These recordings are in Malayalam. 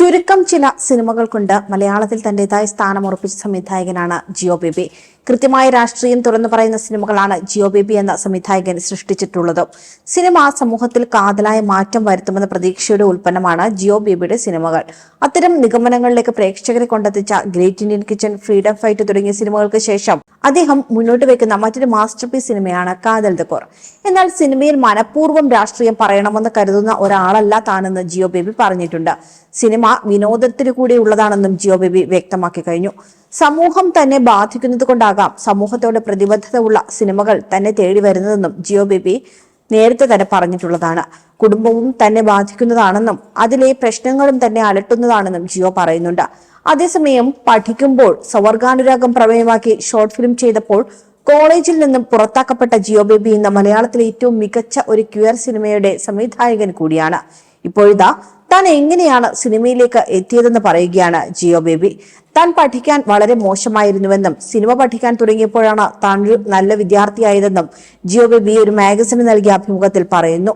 ചുരുക്കം ചില സിനിമകൾ കൊണ്ട് മലയാളത്തിൽ തന്റേതായ സ്ഥാനം ഉറപ്പിച്ച സംവിധായകനാണ് ജിയോ ബേബി. കൃത്യമായ രാഷ്ട്രീയം തുറന്നു പറയുന്ന സിനിമകളാണ് ജിയോ ബേബി എന്ന സംവിധായകൻ സൃഷ്ടിച്ചിട്ടുള്ളത്. സിനിമ സമൂഹത്തിൽ കാതലായ മാറ്റം വരുത്തുമെന്ന പ്രതീക്ഷയുടെ ഉൽപ്പന്നമാണ് ജിയോ ബേബിയുടെ സിനിമകൾ. അത്തരം നിഗമനങ്ങളിലേക്ക് പ്രേക്ഷകരെ കൊണ്ടെത്തിച്ച great Indian kitchen, freedom fight തുടങ്ങിയ സിനിമകൾക്ക് ശേഷം അദ്ദേഹം മുന്നോട്ട് വെക്കുന്ന മറ്റൊരു മാസ്റ്റർപീസ് സിനിമയാണ് കാതൽ ദ കോർ. എന്നാൽ സിനിമയിൽ മനഃപൂർവ്വം രാഷ്ട്രീയം പറയണമെന്ന് കരുതുന്ന ഒരാളല്ല താനെന്ന് ജിയോ ബേബി പറഞ്ഞിട്ടുണ്ട്. സിനിമ വിനോദത്തിനു കൂടി ഉള്ളതാണെന്നും ജിയോ ബേബി വ്യക്തമാക്കി കഴിഞ്ഞു. സമൂഹം തന്നെ ബാധിക്കുന്നത് കൊണ്ടാകാം സമൂഹത്തോട് പ്രതിബദ്ധത ഉള്ള സിനിമകൾ തന്നെ തേടി വരുന്നതെന്നും ജിയോ ബേബി നേരത്തെ തന്നെ പറഞ്ഞിട്ടുള്ളതാണ്. കുടുംബവും തന്നെ ബാധിക്കുന്നതാണെന്നും അതിലെ പ്രശ്നങ്ങളും തന്നെ അലട്ടുന്നതാണെന്നും ജിയോ പറയുന്നുണ്ട്. അതേസമയം പഠിക്കുമ്പോൾ സ്വവർഗാനുരാഗം പ്രമേയമാക്കി ഷോർട്ട് ഫിലിം ചെയ്തപ്പോൾ കോളേജിൽ നിന്നും പുറത്താക്കപ്പെട്ട ജിയോ ബേബി ഇന്ന് മലയാളത്തിലെ ഏറ്റവും മികച്ച ഒരു ക്യൂർ സിനിമയുടെ സംവിധായകൻ കൂടിയാണ്. ഇപ്പോഴിതാ താൻ എങ്ങനെയാണ് സിനിമയിലേക്ക് എത്തിയതെന്ന് പറയുകയാണ് ജിയോ ബേബി. താൻ പഠിക്കാൻ വളരെ മോശമായിരുന്നുവെന്നും സിനിമ പഠിക്കാൻ തുടങ്ങിയപ്പോഴാണ് താൻ ഒരു നല്ല വിദ്യാർത്ഥിയായതെന്നും ജിയോ ബേബി ഒരു മാഗസിന് നൽകിയ അഭിമുഖത്തിൽ പറയുന്നു.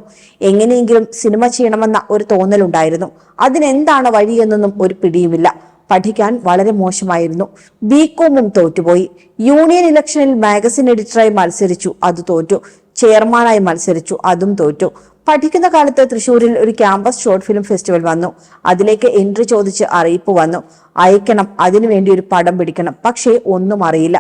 എങ്ങനെയെങ്കിലും സിനിമ ചെയ്യണമെന്ന ഒരു തോന്നലുണ്ടായിരുന്നു. അതിനെന്താണ് വഴിയെന്നൊന്നും ഒരു പിടിയുമില്ല. പഠിക്കാൻ വളരെ മോശമായിരുന്നു. ബികോമും തോറ്റുപോയി. യൂണിയൻ ഇലക്ഷനിൽ മാഗസിൻ എഡിറ്ററായി മത്സരിച്ചു, അത് തോറ്റു. ചെയർമാനായി മത്സരിച്ചു, അതും തോറ്റു. പഠിക്കുന്ന കാലത്ത് തൃശ്ശൂരിൽ ഒരു ക്യാമ്പസ് ഷോർട്ട് ഫിലിം ഫെസ്റ്റിവൽ വന്നു. അതിലേക്ക് എൻട്രി ചോദിച്ച് അറിയിപ്പ് വന്നു. അയക്കണം, അതിനുവേണ്ടി ഒരു പടം പിടിക്കണം. പക്ഷേ ഒന്നും അറിയില്ല.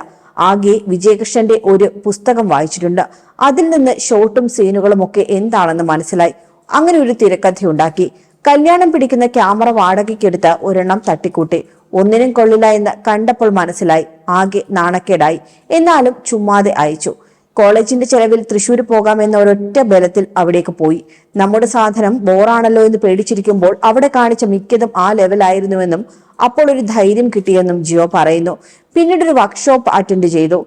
ആകെ വിജയകൃഷ്ണന്റെ ഒരു പുസ്തകം വായിച്ചിട്ടുണ്ട്. അതിൽ നിന്ന് ഷോർട്ടും സീനുകളും ഒക്കെ എന്താണെന്ന് മനസ്സിലായി. അങ്ങനെ ഒരു തിരക്കഥയുണ്ടാക്കി. കല്യാണം പിടിക്കുന്ന ക്യാമറ വാടകയ്ക്കെടുത്ത് ഒരെണ്ണം തട്ടിക്കൂട്ടി. ഒന്നിനും കൊള്ളില്ല എന്ന് കണ്ടപ്പോൾ മനസ്സിലായി. ആകെ നാണക്കേടായി. എന്നാലും ചുമ്മാതെ അയച്ചു. കോളേജിന്റെ ചെലവിൽ തൃശ്ശൂർ പോകാമെന്ന ഒരൊറ്റ ബലത്തിൽ അവിടേക്ക് പോയി. നമ്മുടെ സാധനം ബോറാണല്ലോ എന്ന് പേടിച്ചിരിക്കുമ്പോൾ അവിടെ കാണിച്ച മിക്കതും ആ ലെവലായിരുന്നുവെന്നും അപ്പോൾ ഒരു ധൈര്യം കിട്ടിയെന്നും ജിയോ പറയുന്നു. പിന്നീട് ഒരു വർക്ക്ഷോപ്പ് അറ്റൻഡ് ചെയ്തു.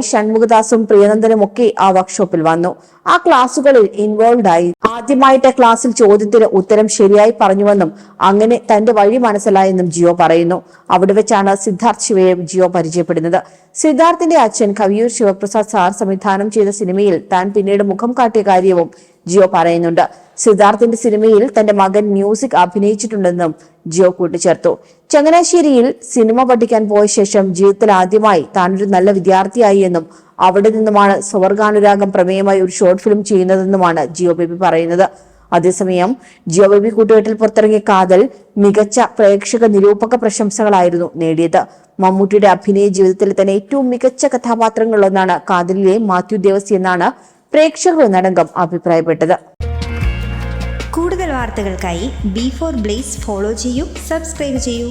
ഷൺമുഖദാസും പ്രിയനന്ദനും ഒക്കെ ആ വർക്ക്ഷോപ്പിൽ വന്നു. ആ ക്ലാസ്സുകളിൽ ഇൻവോൾവ് ആയി. ആദ്യമായിട്ട് ക്ലാസ്സിൽ ചോദ്യത്തിന് ഉത്തരം ശരിയായി പറഞ്ഞുവെന്നും അങ്ങനെ തന്റെ വഴി മനസ്സിലായെന്നും ജിയോ പറയുന്നു. അവിടെ വെച്ചാണ് സിദ്ധാർത്ഥ് ശിവയെ ജിയോ പരിചയപ്പെടുന്നത്. സിദ്ധാർത്ഥിന്റെ അച്ഛൻ കവിയൂർ ശിവപ്രസാദ് സാർ സംവിധാനം ചെയ്ത സിനിമയിൽ താൻ പിന്നീട് മുഖം കാട്ടിയ കാര്യവും ജിയോ പറയുന്നുണ്ട്. സിദ്ധാർത്ഥിന്റെ സിനിമയിൽ തന്റെ മകൻ മ്യൂസിക് അഭിനയിച്ചിട്ടുണ്ടെന്നും ജിയോ കൂട്ടിച്ചേർത്തു. ചങ്ങനാശ്ശേരിയിൽ സിനിമ പഠിക്കാൻ പോയ ശേഷം ജീവിതത്തിൽ ആദ്യമായി താനൊരു നല്ല വിദ്യാർത്ഥിയായി എന്നും അവിടെ നിന്നുമാണ് സ്വവർഗാനുരാഗം പ്രമേയമായി ഒരു ഷോർട്ട് ഫിലിം ചെയ്യുന്നതെന്നുമാണ് ജിയോ ബേബി പറയുന്നത്. അതേസമയം ജിയോ ബേബി കൂട്ടുകെട്ടിൽ പുറത്തിറങ്ങിയ കാതൽ മികച്ച പ്രേക്ഷക നിരൂപക പ്രശംസകളായിരുന്നു നേടിയത്. മമ്മൂട്ടിയുടെ അഭിനയ ജീവിതത്തിലെ തന്നെ ഏറ്റവും മികച്ച കഥാപാത്രങ്ങളിലൊന്നാണ് കാതലിലെ മാത്യു ദേവസി എന്നാണ് പ്രേക്ഷകർ ഒന്നടങ്കം അഭിപ്രായപ്പെട്ടത്. കൂടുതൽ വാർത്തകൾക്കായി B4 Blaze ഫോളോ ചെയ്യൂ, സബ്സ്ക്രൈബ് ചെയ്യൂ.